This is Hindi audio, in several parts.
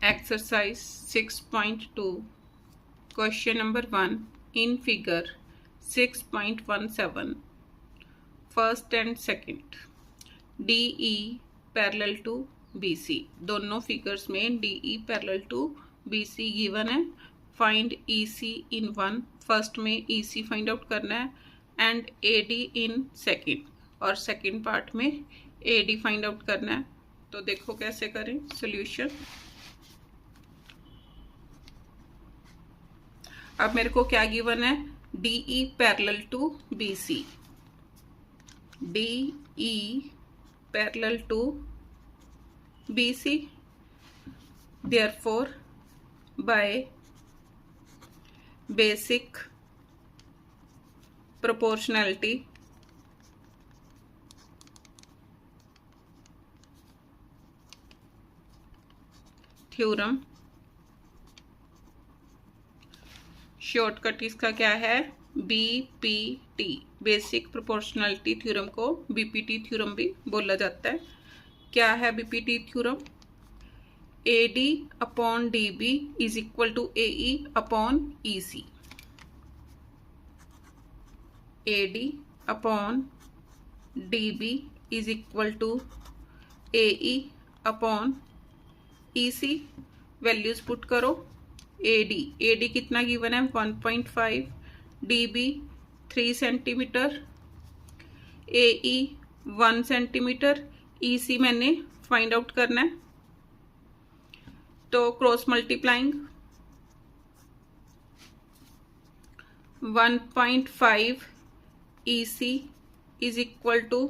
Exercise 6.2 Question number 1 in figure 6.17 first and second DE parallel to BC दोनों फिगर्स में DE parallel to BC given है. Find EC in one, first में EC फाइंड आउट करना है एंड AD इन सेकेंड, और सेकेंड पार्ट में AD फाइंड आउट करना है. तो देखो कैसे करें सोल्यूशन. अब मेरे को क्या गिवन है, DE parallel to BC, DE parallel to BC, therefore by basic proportionality theorem, shortcut इसका क्या है, BPT, बेसिक प्रोपोर्शनैलिटी थ्योरम को BPT थ्योरम भी बोला जाता है. क्या है BPT theorem, AD upon DB is equal to AE upon EC, AD upon DB is equal to AE upon EC. Values put करो. AD कितना गिवन है 1.5, DB 3 centimetre, AE 1 centimetre, EC मैंने फाइंड आउट करना है. तो cross multiplying 1.5 EC is equal to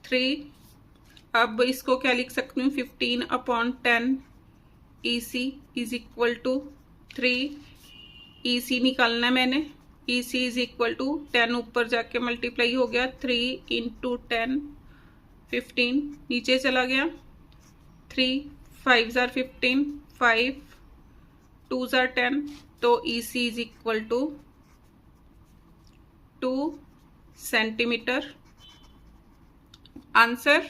3. अब इसको क्या लिख सकती हूँ, 15 upon 10 EC is equal to 3. EC निकालना है मैंने, EC इज इक्वल टू 10 ऊपर जाके मल्टीप्लाई हो गया, 3 इंटू 10 15 नीचे चला गया, 3 5 जार 15, 5 2 जार 10, तो EC is equal to 2 centimetre. Answer.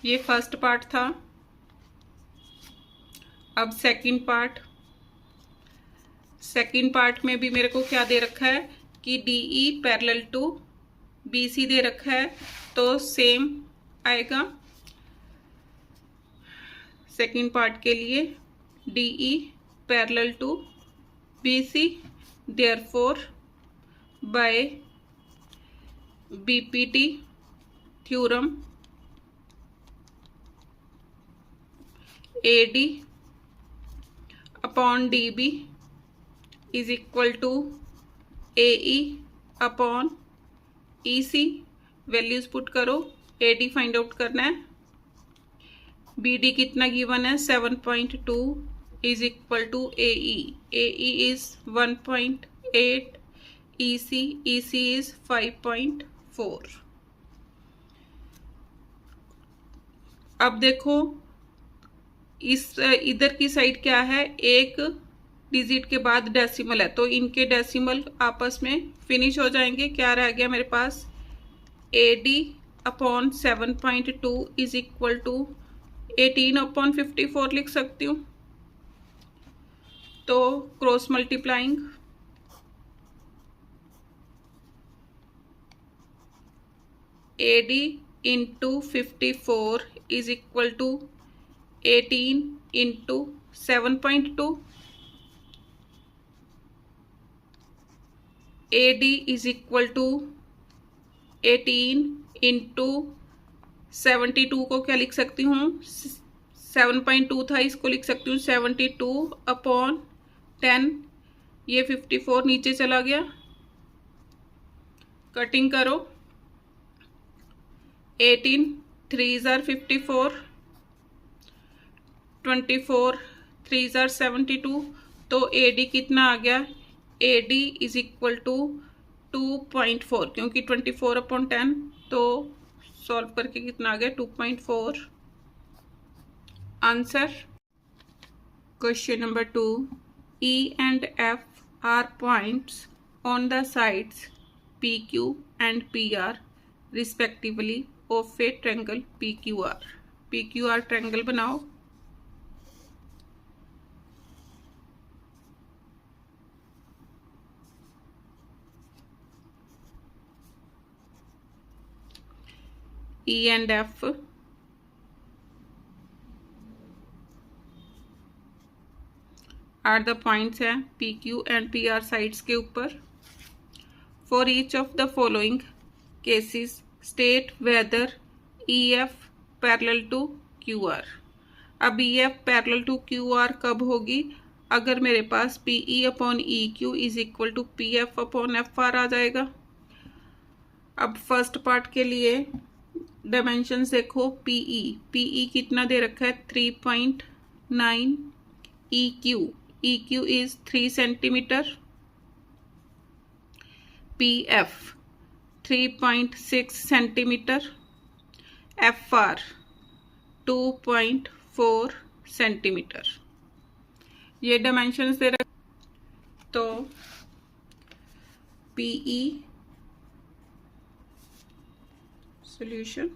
ये फर्स्ट पार्ट था. अब सेकंड पार्ट में भी मेरे को क्या दे रखा है कि DE पैरेलल टू BC दे रखा है, तो सेम आएगा सेकंड पार्ट के लिए. DE parallel to BC, therefore by BPT theorem AD upon DB is equal to AE upon EC. Values put करो. AD फाइंड आउट करना है. BD कितना गिवन है 7.2 is equal to AE is 1.8, EC is 5.4. अब देखो इस इधर की साइड क्या है, एक डिजिट के बाद डेसिमल है, तो इनके डेसिमल आपस में फिनिश हो जाएंगे. क्या रह गया मेरे पास, AD upon 7.2 is equal to 18 upon 54 लिख सकती हूँ. तो cross multiplying AD into 54 is equal to 18 into 7.2. AD is equal to 18 into 72 को क्या लिख सकती हूँ, 7.2 था, इसको लिख सकती हूँ 72 अपॉन 10. ये 54 नीचे चला गया. कटिंग करो. 18 3 जार 54, 24 3 जार 72, तो AD कितना आ गया, AD इज इक्वल टू 2.4, क्योंकि 24 अपॉन 10, तो सॉल्व करके कितना आ गया 2.4. Answer. Question number 2. E and F are points on the sides PQ and PR respectively of a triangle PQR. PQR triangle बनाओ. E and F are the points हैं P Q and P R sides के ऊपर। For each of the following cases state whether E F parallel to Q R. अब E F parallel to Q R कब होगी? अगर मेरे पास P E upon E Q is equal to P F upon F R आ जाएगा। अब फर्स्ट पार्ट के लिए डायमेंशंस देखो। पीई कितना दे रखा है? 3.9। E Q is 3 centimetre. P F 3.6 centimetre. F R 2.4 centimetre. ये डायमेंशंस दे रखे। तो PE solution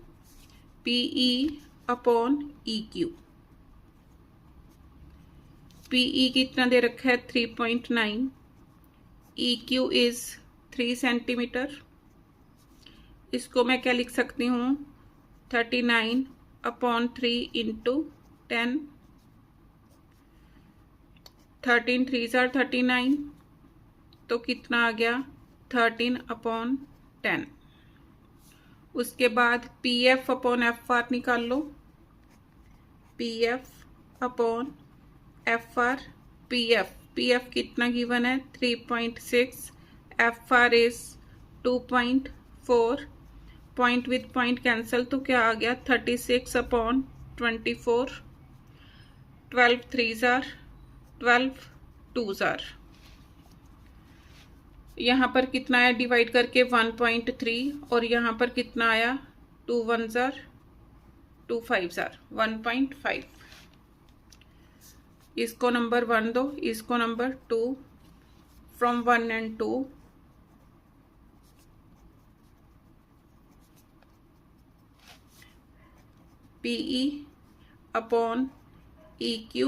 PE upon E Q. PE कितना दे रखा है? 3.9। E Q is 3 centimetre. इसको मैं क्या लिख सकती हूँ? 39 अपॉन 3 इंटू 10। 13 3s are 39। तो कितना आ गया? 13 अपॉन 10। उसके बाद P F upon F R निकाल लो। P F upon F R. P F कितना गिवन है? 3.6। F R is 2.4। Point with point cancel, तो क्या आ गया? 36 upon 24। 12 3s are 12 2s are। यहाँ पर कितना आया डिवाइड करके? 1.3। और यहाँ पर कितना आया? 2 1s are 2 5s are 1.5। इसको नंबर 1 दो, इसको number 2। From 1 and 2 PE upon EQ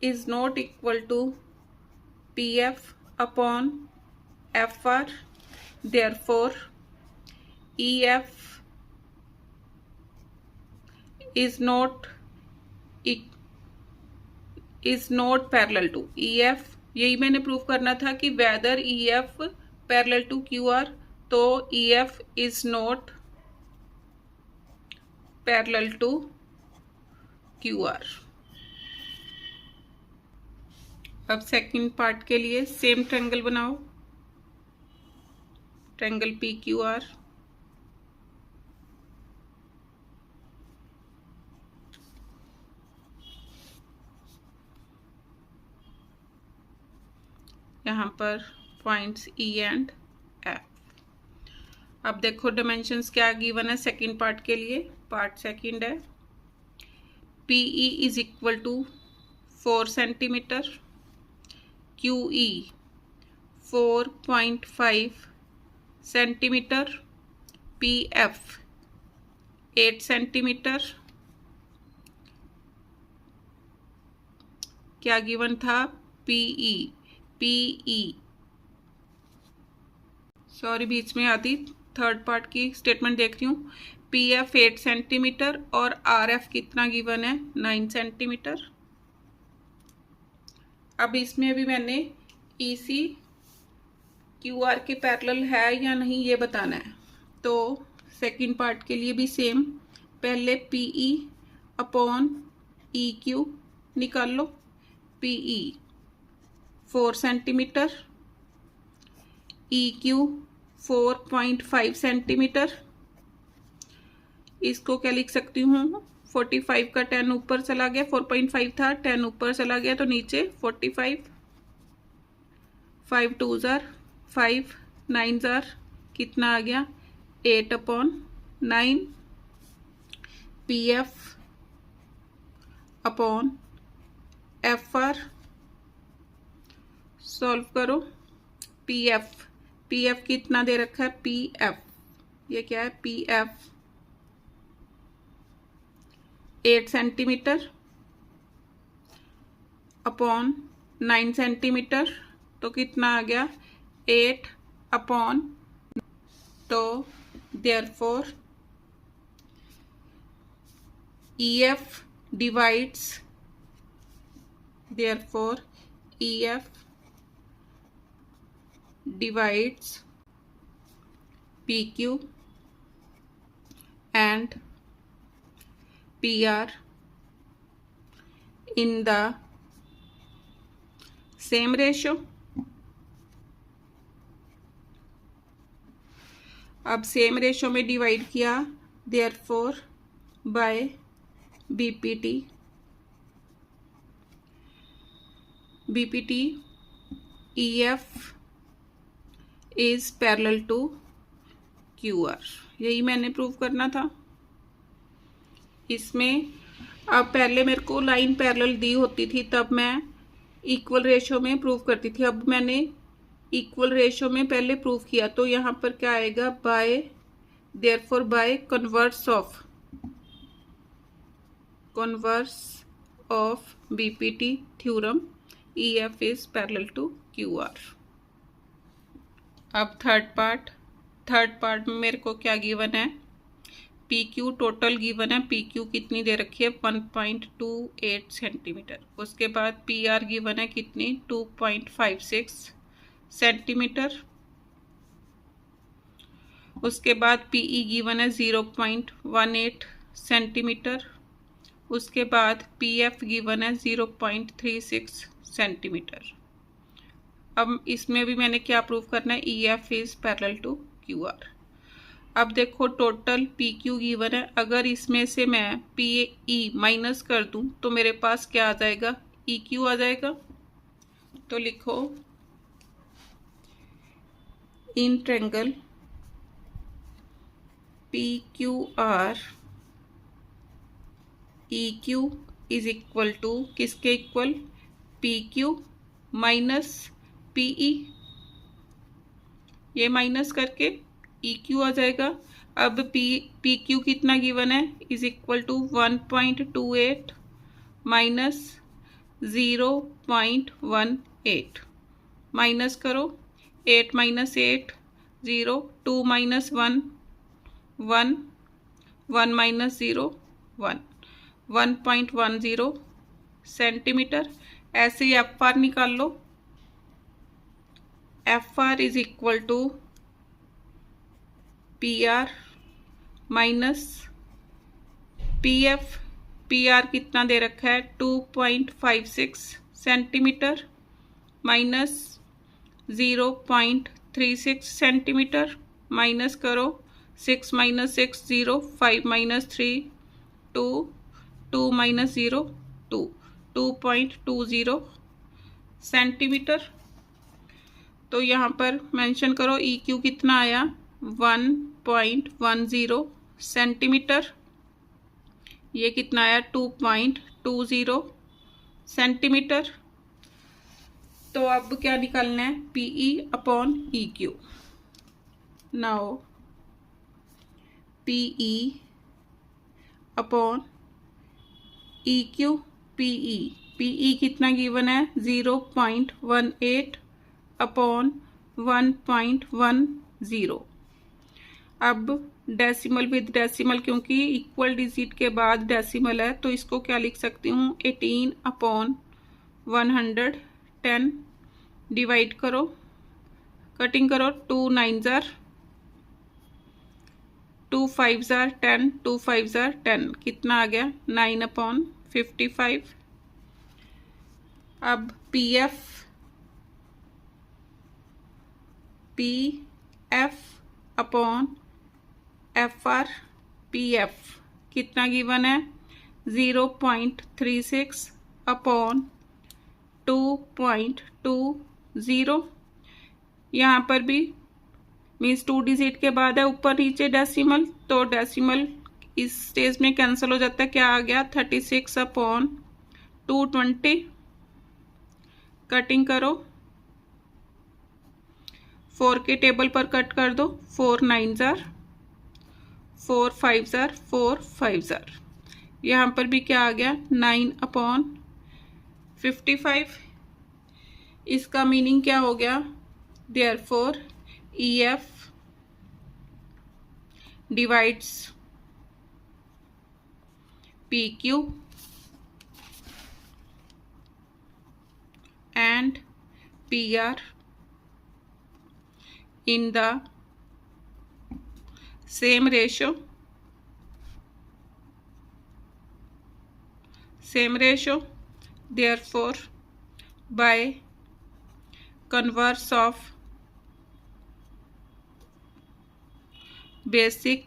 is not equal to PF upon FR. Therefore, EF is not parallel to EF। यही मैंने प्रूव करना था कि whether EF parallel to QR, तो EF is not parallel to Q R. अब सेकंड पार्ट के लिए सेम ट्रायंगल बनाओ। Triangle P Q R. यहाँ पर पॉइंट्स ई एंड एफ। अब देखो डायमेंशंस क्या गिवन है सेकंड पार्ट के लिए। पार्ट सेकंड है PE is equal to 4 centimetre. QE 4.5 centimetre. PF 8 centimetre. क्या गिवन था? पीई सॉरी बीच में आती, थर्ड पार्ट की स्टेटमेंट देख रही हूँ। पी एफ 8 सेंटीमीटर और आर एफ कितना गिवन है? 9 सेंटीमीटर। अब इसमें भी मैंने ई सी क्यू आर के पैरेलल है या नहीं ये बताना है। तो सेकंड पार्ट के लिए भी सेम। पहले P E upon E Q निकाल लो। P E 4 centimetre. E Q 4.5 centimetre. इसको क्या लिख सकती हूँ? 45 का 10 ऊपर चला गया, 4.5 था, 10 ऊपर चला गया तो नीचे 45। 5 2s are 5, 9s are कितना आ गया? 8 upon 9। P F upon F are solve करो। पी एफ कितना दे रखा है? पी एफ ये क्या है? P F 8 centimetre upon 9 centimetre, तो कितना आ गया? 8 अपॉन। तो therefore EF divides, therefore EF divides PQ and PR in the same ratio. अब सेम रेशो में डिवाइड किया, therefore by BPT EF is parallel to QR। यही मैंने प्रूव करना था इसमें। अब पहले मेरे को लाइन पैरेलल दी होती थी तब मैं इक्वल रेशो में प्रूव करती थी। अब मैंने इक्वल रेशो में पहले प्रूव किया, तो यहाँ पर क्या आएगा, by, therefore by converse of BPT theorem EF is parallel to QR। अब थर्ड पार्ट में मेरे को क्या गिवन है, PQ टोटल गिवन है। PQ कितनी दे रखी है, 1.28 सेंटीमीटर। उसके बाद PR गिवन है कितनी, 2.56 सेंटीमीटर। उसके बाद PE गिवन है 0.18 सेंटीमीटर। उसके बाद PF गिवन है 0.36 सेंटीमीटर। अब इसमें भी मैंने क्या प्रूव करना है, EF is parallel to QR। अब देखो टोटल PQ गिवन है, अगर इसमें से मैं PE माइनस कर दूं तो मेरे पास क्या आ जाएगा, EQ आ जाएगा। तो लिखो in triangle PQR EQ is equal to किसके इक्वल, PQ माइनस PE, ये माइनस करके EQ आ जाएगा। अब PQ कितना गिवन है, is equal to 1.28 minus 0.18, minus करो, 8 माइनस 8 0, 2 माइनस 1 1, 1 माइनस 0 1, 1.10 सेंटीमीटर। ऐसे ही FR निकाल लो, FR is equal to PR minus PF। PR कितना दे रखा है, 2.56 सेंटीमीटर माइनस 0.36 सेंटीमीटर, माइनस करो, 6 माइनस 6 0, 5 माइनस 3 2, 2 माइनस 0 2, 2.20 सेंटीमीटर। तो यहाँ पर मेंशन करो EQ कितना आया, 1.10 सेंटीमीटर। ये कितना आया, 2.20 सेंटीमीटर। तो अब क्या निकालना है, PE upon EQ। Now PE upon EQ, PE कितना गिवन है, 0.18 अपॉन 1.10। अब डेसिमल विद डेसिमल, क्योंकि इक्वल डिजिट के बाद डेसिमल है, तो इसको क्या लिख सकती हूँ, 18 अपॉन 110। डिवाइड करो, कटिंग करो, 2 9 जार, 2 5 जार 10, 2 5 जार 10, कितना आ गया, 9 अपॉन 55। अब PF अपॉन FR, PF कितना गिवन है, 0.36 अपॉन 2.20। यहाँ पर भी मीन्स 2 डिजिट के बाद है, ऊपर नीचे डेसिमल, तो डेसिमल इस स्टेज में कैंसिल हो जाता है। क्या आ गया, 36 अपॉन 220। कटिंग करो, 4 के टेबल पर कट कर दो, 4 9 जार, 4 5 जार, 4 5 जार। यहाँ पर भी क्या आ गया, 9 अपॉन 55। इसका मीनिंग क्या हो गया, therefore EF divides PQ and PR in the same ratio, therefore by converse of basic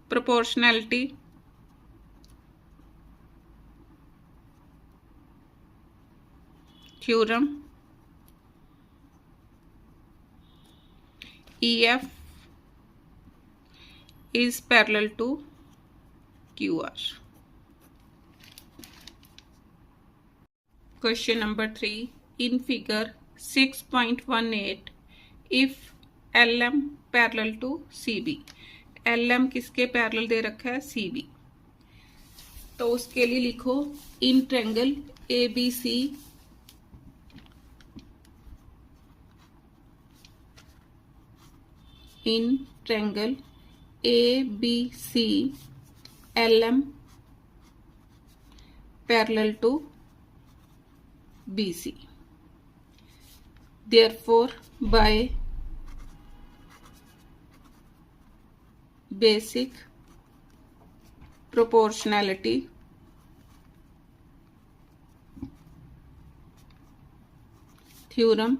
proportionality theorem, EF is parallel to QR. Question number 3. In figure 6.18, if LM parallel to CB, LM किसके पैरेलल दे रखा है? CB. तो उसके लिए लिखो in triangle ABC LM parallel to BC. Therefore, by basic proportionality theorem,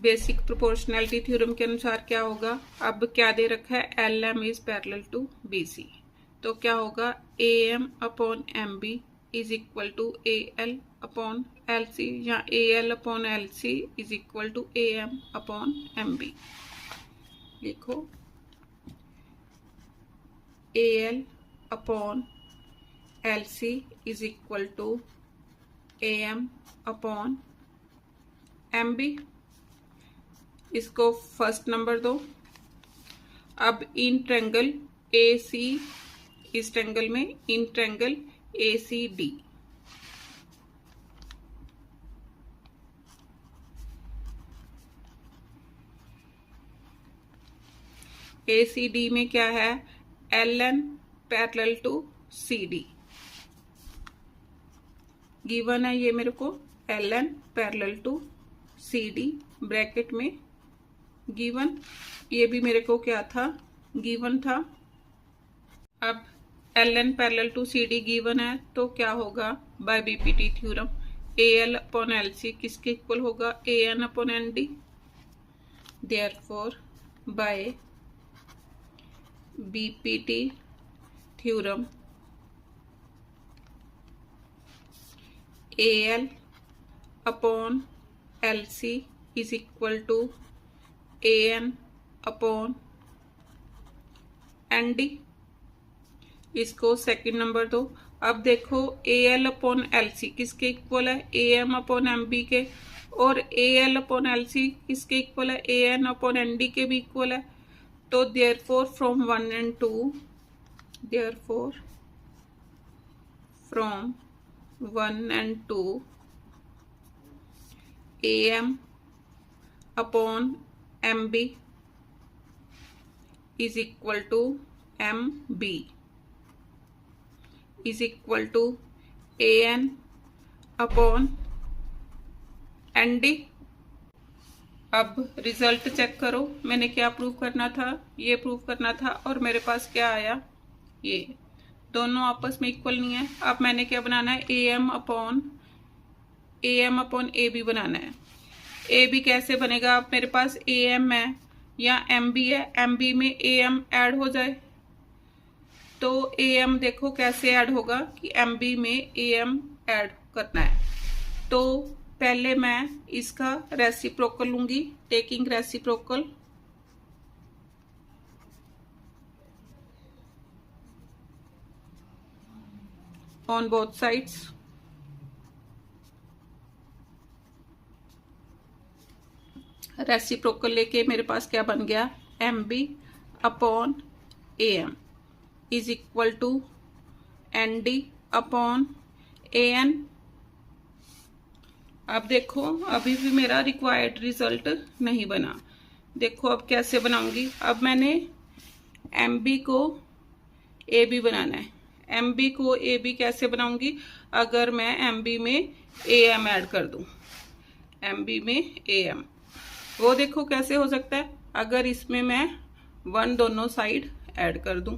basic proportionality theorem के अनुसार क्या होगा? अब क्या दे रखा है? LM is parallel to BC. तो क्या होगा? AM upon MB is equal to AL upon LC, या AL upon LC is equal to AM upon MB. लिखो AL upon LC is equal to AM upon MB. इसको फर्स्ट नंबर दो. अब इन ट्रायंगल AC, इस ट्रायंगल में इन ट्रायंगल ACD, ACD में क्या है? LN parallel to CD given है ये मेरे को. LN parallel to CD bracket में गिवन, ये भी मेरे को क्या था? गिवन था. अब LN parallel to CD given है, तो क्या होगा? By BPT theorem AL upon LC किसके इक्वल होगा? AN upon ND. Therefore by BPT theorem AL upon LC is equal to AN upon ND. इसको सेकंड नंबर दो. अब देखो AL अपॉन LC किसके इक्वल है? AM अपॉन MB के. और AL अपॉन LC किसके इक्वल है? AN अपॉन ND के भी इक्वल है. तो therefore from 1 and 2, therefore from 1 and 2 AM upon MB is equal to MB is equal to AN upon ND. अब रिजल्ट चेक करो. मैंने क्या प्रूव करना था? ये प्रूव करना था, और मेरे पास क्या आया? ये दोनों आपस में इक्वल नहीं है. अब मैंने क्या बनाना है? AM अपॉन AB बनाना है. AB कैसे बनेगा? अब मेरे पास AM है या MB है, MB में AM ऐड हो जाए, तो AM देखो कैसे ऐड होगा कि MB में AM ऐड करना है. तो पहले मैं इसका रेसिप्रोकल लूंगी, taking reciprocal on both sides. Reciprocal लेके मेरे पास क्या बन गया? MB upon AM is equal to ND upon AN. अब देखो अभी भी मेरा रिक्वायर्ड रिजल्ट नहीं बना. देखो अब कैसे बनाऊंगी। अब मैंने एम बी को ए बी बनाना है। एम बी को ए बी कैसे बनाऊंगी, अगर मैं एम बी में ए एम ऐड कर दूं, एम बी में ए एम, वो देखो कैसे हो सकता है। अगर इसमें मैं 1 दोनों साइड ऐड कर दूं,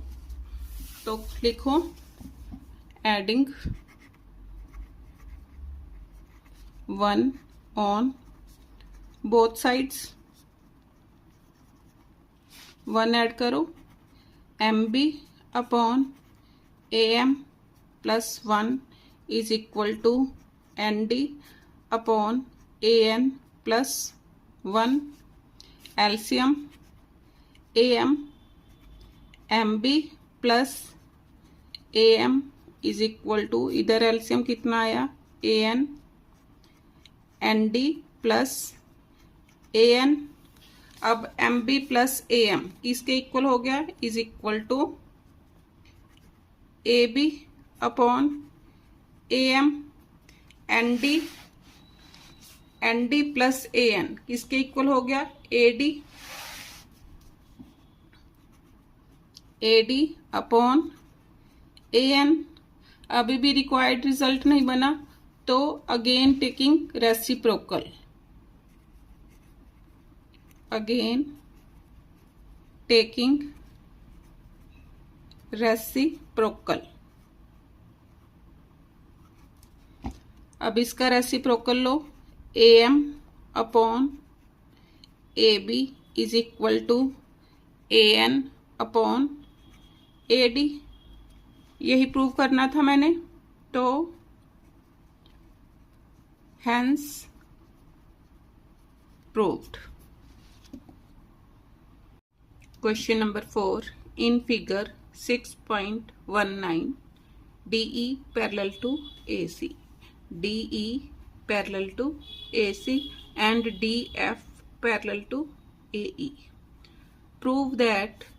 तो लिखो adding 1 on both sides, 1 add करो, M B upon A M plus 1 is equal to N D upon A N plus 1, एल्सियम A M B plus A M is equal to, इधर एल्सियम कितना आया, A N D plus A N. अब M B plus A M किसके इक्वल हो गया, is equal to A B upon A M, N D plus A N किसके इक्वल हो गया, A D upon A N. अभी भी रिक्वायर्ड रिजल्ट नहीं बना, तो again taking reciprocal, again taking reciprocal. अब इसका रेसिप्रोकल लो, A M upon A B is equal to A N upon A D. यही प्रूव करना था मैंने, तो hence proved. Question number 4. In figure 6.19, DE parallel to AC, DE parallel to AC and DF parallel to AE. Prove that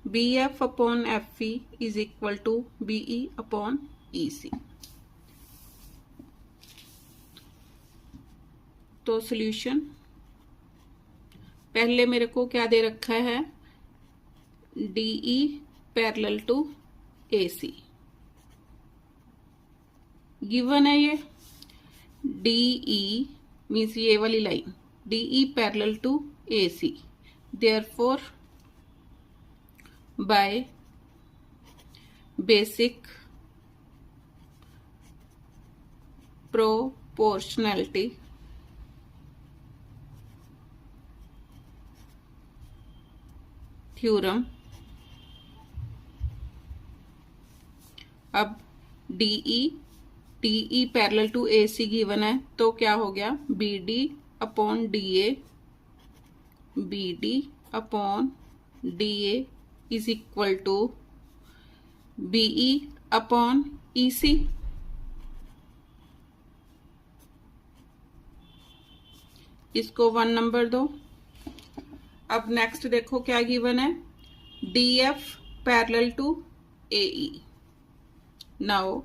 BF upon FE is equal to BE upon EC. तो सॉल्यूशन, पहले मेरे को क्या दे रखा है, DE parallel to AC given है। ये DE मीन्स ये वाली line, DE parallel to AC, therefore by basic proportionality theorem, अब DE parallel to AC given है, तो क्या हो गया, BD upon DA, BD upon DA is equal to BE upon EC। इसको 1 नंबर दो। अब नेक्स्ट देखो क्या गिवन है, DF parallel to AE। Now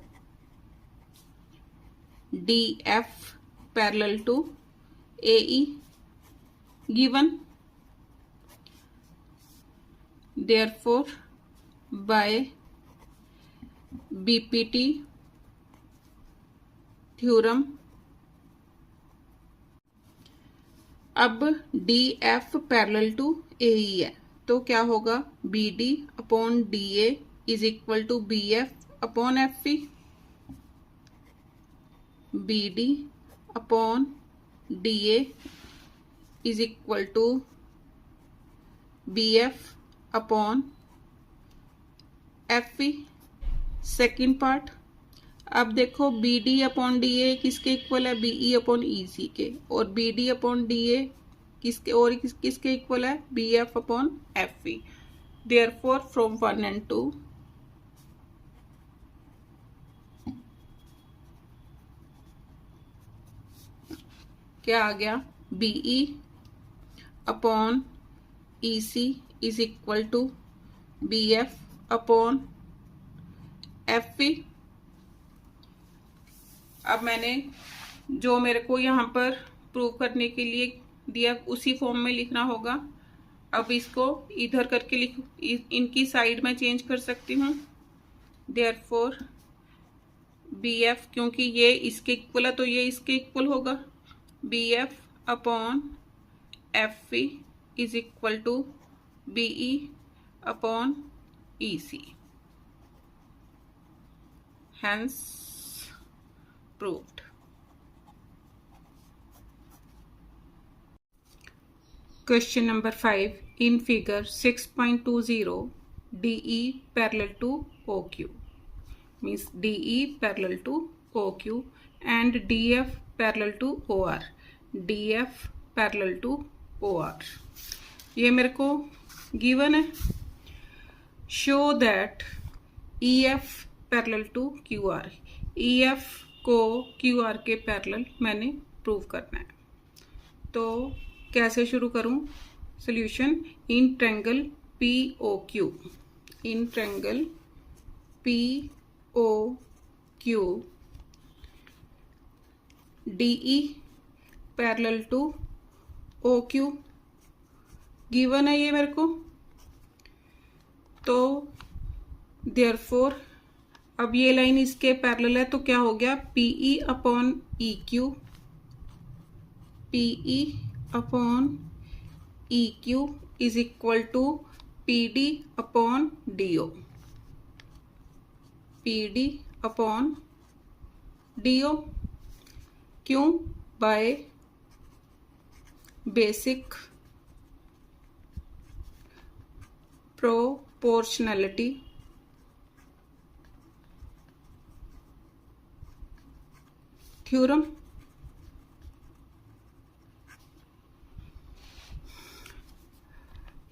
DF parallel to AE given, therefore by BPT theorem. अब DF पैरेलल टू AE है, तो क्या होगा, BD upon DA is equal to BF upon FE, BD upon DA is equal to BF upon FE। Second part, अब देखो BD अपॉन DA किसके इक्वल है, BE अपॉन EC के, और BD अपॉन DA किसके और किसके इक्वल है, BF upon FE। Therefore from 1 and 2 क्या आ गया, BE upon EC is equal to BF upon FE। अब मैंने जो मेरे को यहाँ पर प्रूव करने के लिए दिया उसी फॉर्म में लिखना होगा। अब इसको इधर करके लिख, इनकी साइड में चेंज कर सकती हूँ। देयरफॉर BF, क्योंकि ये इसके इक्वल है तो ये इसके इक्वल होगा। BF upon FV is equal to BE upon EC, hence proved. Question number 5. In figure 6.20, DE parallel to OQ, means DE parallel to OQ and DF parallel to OR. DF parallel to OR. ये मेरे को गिवन है। Show that EF parallel to QR, EF को QR के पैरेलल मैंने प्रूव करना है। तो कैसे शुरू करूं? Solution in triangle POQ, in triangle POQ DE parallel to OQ given है ये मेरे को। तो देयरफॉर अब ये लाइन इसके पैरेलल है तो क्या हो गया, PE upon EQ, PE upon EQ is equal to PD upon DO, PD upon DO। क्यों? By basic proportionality theorem.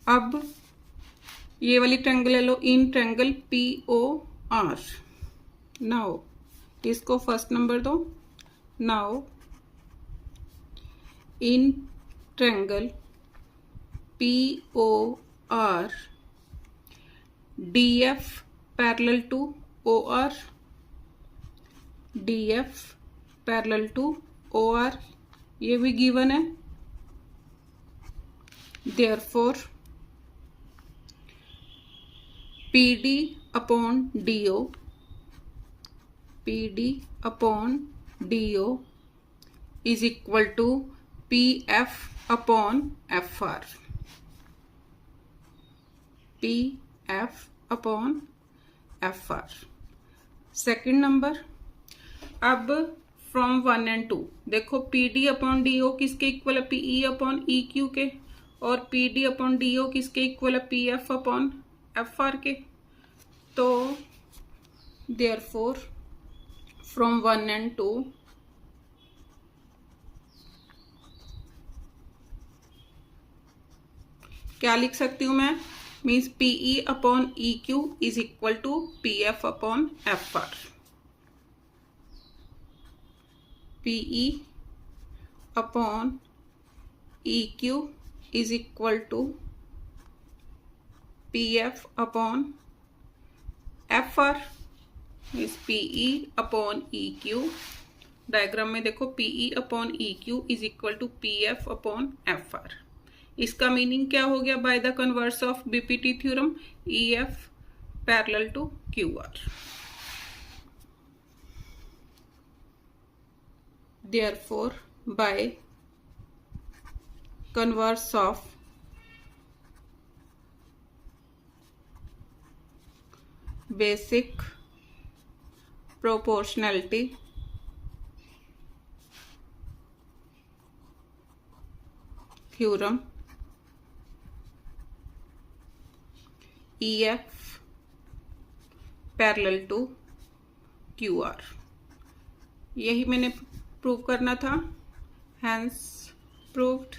अब ये वाली ट्रायंगल ले लो, इन ट्रायंगल POR। नाउ इसको फर्स्ट नंबर दो। Now in triangle POR DF parallel to OR, DF parallel to OR ये भी गिवन है। Therefore PD upon DO, PD upon DO is equal to PF upon FR, PF upon FR। Second number, अब फ्रॉम 1 and 2 देखो PD अपॉन DO किसके इक्वल है, PE अपॉन EQ के, और PD अपॉन DO किसके इक्वल है, PF अपॉन FR के। तो देयरफॉर फ्रॉम 1 and 2 क्या लिख सकती हूं मैं, means PE upon EQ is equal to PF upon FR। PE upon EQ is equal to PF upon FR, means PE upon EQ। Diagram में देखो PE upon EQ is equal to PF upon FR। इसका मीनिंग क्या हो गया, by the converse of BPT theorem, EF parallel to QR। Therefore by converse of basic proportionality theorem, EF parallel to QR यही मैंने प्रूव करना था, हैंस प्रूव्ड।